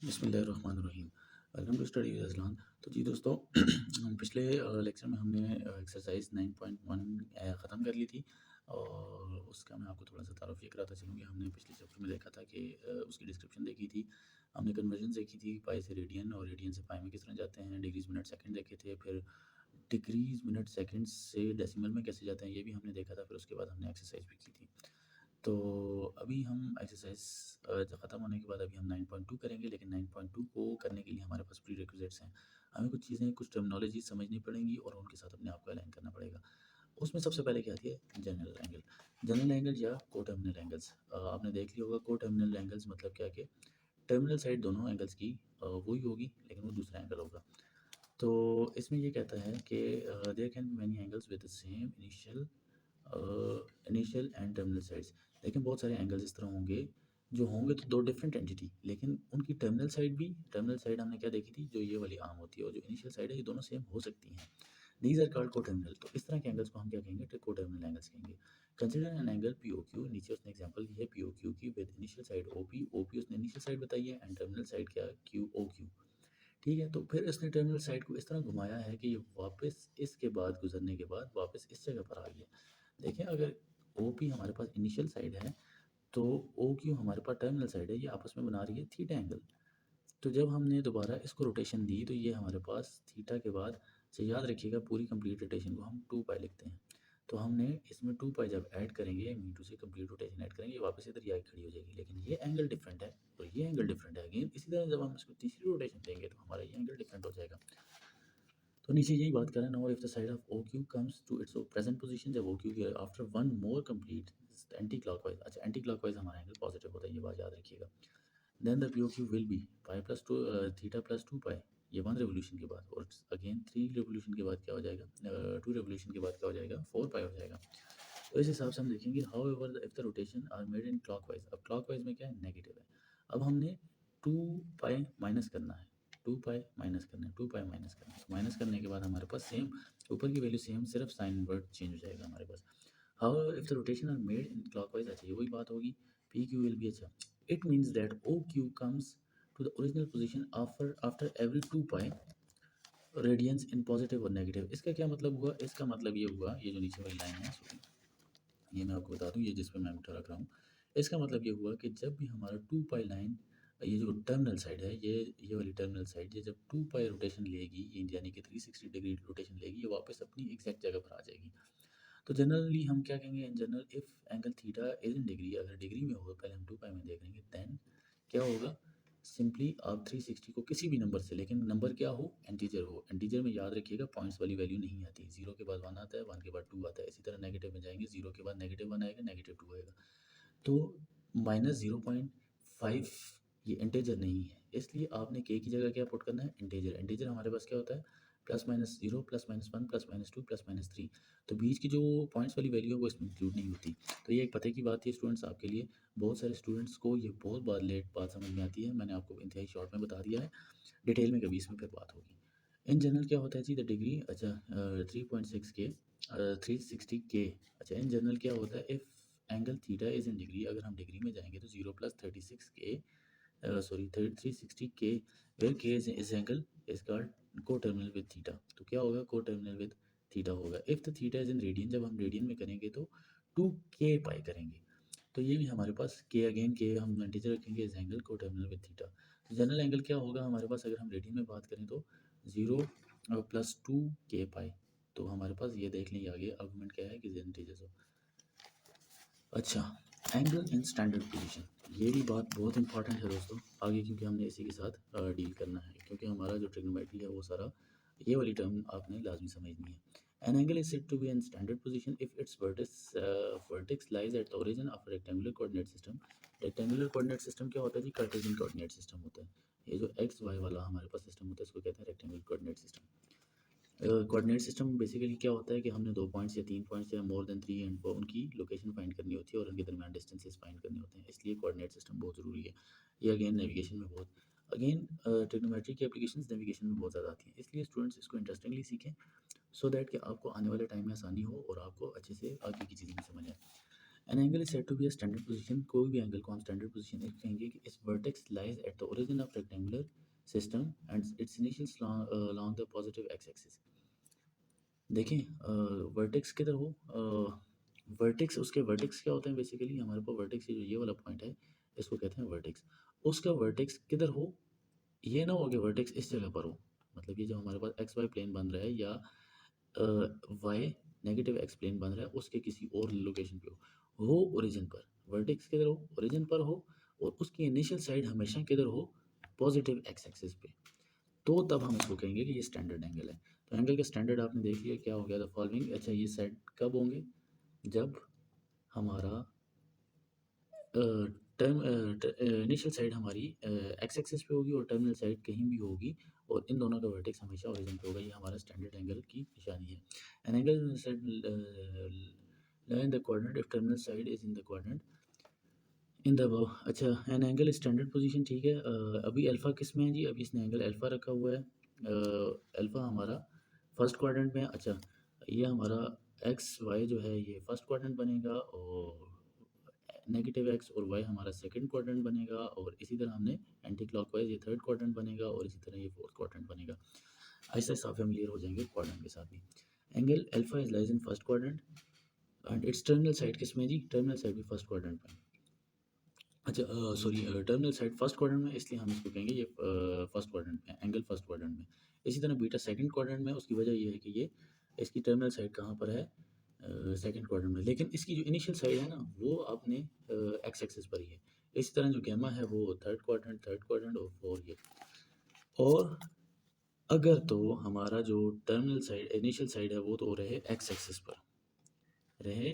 बिस्मिल्लाहिर्रहमानिर्रहीम। Welcome to study with Azlan. तो जी दोस्तों हम पिछले लेक्चर में हमने एक्सरसाइज 9.1 ख़त्म कर ली थी और उसका मैं आपको थोड़ा सा तारुफ ये कराता चलूँ कि हमने पिछले चैप्टर में देखा था कि उसकी डिस्क्रिप्शन देखी थी, हमने कन्वर्जन देखी थी पाई से रेडियन और रेडियन से पाई में किस तरह जाते हैं, डिग्रीज मिनट सेकंड देखे थे, फिर डिग्रीज मिनट सेकंड से डेसिमल में कैसे जाते हैं ये भी हमने देखा था, फिर उसके बाद हमने एक्सरसाइज भी की थी। तो अभी हम एक्सरसाइज ख़त्म होने के बाद अभी हम 9.2 करेंगे, लेकिन 9.2 को करने के लिए हमारे पास प्री रिक्विजिट्स हैं। हमें कुछ चीज़ें, कुछ टर्मिनोलॉजी समझनी पड़ेंगी और उनके साथ अपने आप को अलाइन करना पड़ेगा। उसमें सबसे पहले क्या आती है? General angle. जनरल एंगल या कोटर्मिनल एंगल्स। आपने देख लिया होगा कोटर्मिनल एंगल्स मतलब क्या कि टर्मिनल साइड दोनों एंगल्स की वही होगी, लेकिन वो दूसरा एंगल होगा। तो इसमें ये कहता है कि there can be many angles with the same initial and terminal sides. लेकिन बहुत सारे एंगल्स इस तरह होंगे जो होंगे तो दो डिफरेंट एंटिटी, लेकिन उनकी टर्मिनल साइड भी, टर्मिनल साइड हमने क्या देखी थी, जो ये वाली आर्म होती है और जो इनिशियल साइड है, ये दोनों सेम हो सकती हैं। These are called coterminal. तो इस तरह के एंगल्स को हम क्या कहेंगे? कोटर्मिनल एंगल्स कहेंगे। Consider an angle P O Q. नीचे उसने एग्जांपल दी है पी ओ क्यू की with initial side O P. O P उसने इनिशियल साइड बताई है एंड टर्मिनल साइड क्या? Q O Q. ठीक है, तो फिर इसने टर्मिनल साइड को इस तरह घुमाया है कि ये वापस इसके बाद गुजरने के बाद वापस इस जगह पर आ गया। देखें, अगर ओ पी हमारे पास इनिशियल साइड है तो ओ क्यू हमारे पास टर्मिनल साइड है, ये आपस में बना रही है थीटा एंगल। तो जब हमने दोबारा इसको रोटेशन दी तो ये हमारे पास थीटा के बाद से, याद रखिएगा पूरी कंप्लीट रोटेशन को हम 2 पाई लिखते हैं। तो हमने इसमें 2 पाई जब ऐड करेंगे, मीटू से कंप्लीट रोटेशन ऐड करेंगे, वापस इधर ये खड़ी हो जाएगी, लेकिन ये एंगल डिफरेंट है और ये एंगल डिफरेंट है अगेन। इसी तरह जब हम इसको तीसरी रोटेशन देंगे तो हमारा ये एंगल डिफरेंट हो जाएगा। तो नीचे यही बात करें, now if the side of O Q comes to its present position, जब ओ क्यू की after one more complete anti clockwise, अच्छा एंटी क्लॉकवाइज हमारा एंगल पॉजिटिव होता है, ये बात याद रखिएगा। Then the P O Q will be pi plus two theta plus 2 pi, ये 1 रेवोल्यूशन के बाद, और अगेन 3 रेवोल्यूशन के बाद क्या हो जाएगा? 2 रेवोल्यूशन के बाद क्या हो जाएगा? 4 पाई हो जाएगा। तो इस हिसाब से हम देखेंगे however if the rotation are made in clockwise. अब क्लॉकवाइज में क्या है? नेगेटिव है। अब हमने 2 पाई माइनस करना है, 2 पाई माइनस करना है, 2 पाई माइनस करना है। माइनस करने के बाद हमारे पास सेम ऊपर की वैल्यू सेम, सिर्फ साइन वर्ड चेंज हो जाएगा हमारे पास। How if the rotation are made in clockwise, अच्छा ये वही बात होगी, पी क्यू विल बी, अच्छा it means that O Q comes to the original position after after every 2 pi radians in positive और नेगेटिव। इसका क्या मतलब हुआ? इसका मतलब ये हुआ, ये जो नीचे वाली लाइन है, सॉरी ये मैं आपको बता दूं, ये जिस पे मैं अंगूठा रख रहा हूँ, इसका मतलब ये हुआ कि जब भी हमारा 2 पाई लाइन, ये जो टर्मिनल साइड है, ये वाली टर्मिनल साइड, ये जब 2 पाई रोटेशन लेगी, ये यानी कि 360 डिग्री रोटेशन लेगी, ये वापस अपनी एग्जैक्ट जगह पर आ जाएगी। तो जनरली हम क्या कहेंगे? In general if angle theta is in degree, अगर डिग्री में हो, पहले हम 2 पाई में देख लेंगे, देन क्या होगा? सिंपली आप 360 को किसी भी नंबर से, लेकिन नंबर क्या हो? एंटीजर हो। एंटीजर में याद रखिएगा पॉइंट्स वाली वैल्यू नहीं आती, 0 के बाद 1 आता है, 1 के बाद 2 आता है। इसी तरह नेगेटिव में जाएंगे, 0 के बाद -1 आएगा, -2 आएगा। तो -0.5 ये इंटीजर नहीं है, इसलिए आपने के की जगह क्या पुट करना है? इंटीजर। इंटीजर हमारे पास क्या होता है? +-0, +-1, +-2, +-3। तो बीच की जो पॉइंट्स वाली वैल्यू है वो इसमें इंक्लूड नहीं होती। तो ये एक पते की बात थी स्टूडेंट्स आपके लिए। बहुत सारे स्टूडेंट्स को ये बहुत बार लेट बात समझ में आती है, मैंने आपको इंतहाई शॉर्ट में बता दिया है, डिटेल में कभी इसमें फिर बात होगी। इन जनरल क्या होता है जी? द डिग्री, अच्छा 3.6 के 360 के, अच्छा इन जनरल क्या होता है? If angle theta is in degree, अगर हम डिग्री में जाएंगे तो 0 + 36 के, सॉरी 360 के, वेयर के इज एंगल इज कॉल्ड को टर्मिनल विद थीटा। तो क्या होगा? को टर्मिनल विद थीटा होगा। If the theta is in radian, जब हम रेडियन में करेंगे तो 2 k पाई करेंगे। तो ये भी हमारे पास के, अगेन के हम इंटीजर रखेंगे, इज एंगल को टर्मिनल विद थीटा। तो जनरल एंगल क्या होगा हमारे पास? अगर हम रेडियन में बात करें तो 0 + 2 k पाई। तो हमारे पास ये देख लें, आगे आर्गुमेंट क्या है कि इंटीजर्स हो। अच्छा, एंगल इन स्टैंडर्ड पोजीशन, ये भी बात बहुत इंपॉर्टेंट है दोस्तों आगे, क्योंकि हमने इसी के साथ डील करना है, क्योंकि हमारा जो ट्रिग्नोमेट्री है वो सारा ये वाली टर्म आपने लाजमी समझनी है। An angle is said to be in standard position if its vertex lies at the origin of rectangular coordinate system. Rectangular coordinate system क्या होता है जी? कार्टेशियन कोऑर्डिनेट सिस्टम होता है। ये जो एक्स वाई वाला हमारे पास सिस्टम होता है, इसको कहते हैं rectangular coordinate system. Coordinate system basically क्या होता है कि हमने 2 पॉइंट्स या 3 पॉइंट्स या मोर देन 3 एंड उनकी लोकेशन फाइंड करनी होती है और उनके दरमियान डिस्टेंसेस फाइंड करने होते हैं, इसलिए कोऑर्डिनेट सिस्टम बहुत ज़रूरी है। ये अगेन नेविगेशन में बहुत, अगेन ट्रिग्नोमेट्री की एप्लीकेशंस नेविगेशन में बहुत ज़्यादा आती हैं, इसलिए स्टूडेंट्स इसको इंटरेस्टिंगली सीखें सो दैट कि आपको आने वाले टाइम में आसानी हो और आपको अच्छे से आगे की चीज़ें भी समझ आए। An angle is said to be a standard position, कोई भी एंगल को हम स्टैंडर्ड पोजीशन कहेंगे कि इस vertex lies at the origin of rectangular system and it's initials along the positive x axis. देखें वर्टेक्स किधर हो, वर्टेक्स, उसके वर्टेक्स क्या होते हैं बेसिकली, हमारे पास वर्टेक्स ये वाला पॉइंट है, इसको कहते हैं वर्टेक्स। उसका वर्टेक्स किधर हो, ये ना हो कि वर्टेक्स इस जगह पर हो, मतलब ये जो हमारे पास एक्स वाई प्लेन बन रहा है या वाई नेगेटिव एक्स प्लेन बन रहा है उसके किसी और लोकेशन पे हो ओरिजिन पर। वर्टेक्स किधर हो, ओरिजिन पर हो, और उसकी इनिशियल साइड हमेशा किधर हो, पॉजिटिव एक्स एक्सिस पे, तो तब हम इसको कहेंगे कि ये स्टैंडर्ड एंगल है। तो एंगल का स्टैंडर्ड आपने देख लिया क्या हो गया, द फॉलोइंग। अच्छा, ये सेट कब होंगे, जब हमारा टर्म इनिशियल साइड हमारी एक्स एक्सिस पे होगी और टर्मिनल साइड कहीं भी होगी, और इन दोनों का वर्टेक्स हमेशा ओरिजिन पे होगा। ये हमारा स्टैंडर्ड एंगल की निशानी है। An angle in the quadrant if terminal side is in the quadrant in the above. अच्छा, एन एंगल स्टैंडर्ड पोजीशन, ठीक है। अभी अल्फ़ा किस में है जी, अभी इसने एंगल अल्फ़ा रखा हुआ है। अल्फ़ा हमारा फर्स्ट क्वाड्रेंट में है। अच्छा, ये हमारा एक्स वाई जो है ये फर्स्ट क्वाड्रेंट बनेगा, और नेगेटिव एक्स और वाई हमारा सेकंड क्वाड्रेंट बनेगा, और इसी तरह हमने एंटी क्लॉकवाइज ये थर्ड क्वाड्रेंट बनेगा, और इसी तरह ये फोर्थ क्वाड्रेंट बनेगा। ऐसे साफ फेमिलियर हो जाएंगे क्वाड्रेंट के साथ भी। Angle alpha is lies in first quadrant and it's terminal side किस में जी, टर्मिनल साइड भी फर्स्ट क्वाड्रेंट में। अच्छा, sorry, terminal side first quadrant में, इसलिए हम इसको कहेंगे ये फर्स्ट क्वाड्रेंट में, एंगल फर्स्ट क्वाड्रेंट में। इसी तरह बीटा सेकंड क्वाड्रेंट में, उसकी वजह ये है कि ये इसकी टर्मिनल साइड कहाँ पर है, सेकंड क्वाड्रेंट में, लेकिन इसकी जो इनिशियल साइड है ना वो अपने एक्स एक्सिस पर ही है। इसी तरह जो गैमा है वो थर्ड क्वाड्रेंट और फोर ये। और अगर तो हमारा जो टर्मिनल साइड इनिशियल साइड है वो तो रहे एक्स एक्सिस पर, रहे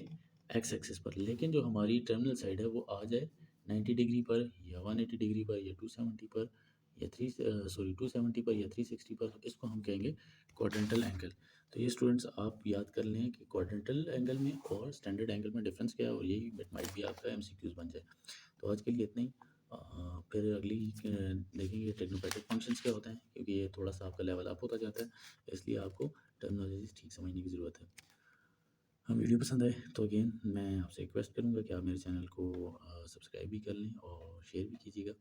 एक्स एक्सिस पर, लेकिन जो हमारी टर्मिनल साइड है वो आ जाए 90 डिग्री पर या 180 डिग्री पर या 270 पर या 270 पर या 360 पर, तो इसको हम कहेंगे क्वाड्रेंटल एंगल। तो ये स्टूडेंट्स आप याद कर लें कि क्वाड्रेंटल एंगल में और स्टैंडर्ड एंगल में डिफरेंस क्या है, और यही माइट भी आपका एमसीक्यूज बन जाए। तो आज के लिए इतना ही। फिर अगली देखेंगे टेक्नोपैटिक फंक्शंस क्या होते हैं, क्योंकि ये थोड़ा सा आपका लेवल अप होता जाता है, इसलिए आपको टर्मिनोलॉजी ठीक समझने की ज़रूरत है। हाँ, वीडियो पसंद आए तो अगेन मैं आपसे रिक्वेस्ट करूँगा कि आप मेरे चैनल को सब्सक्राइब भी कर लें और शेयर भी कीजिएगा।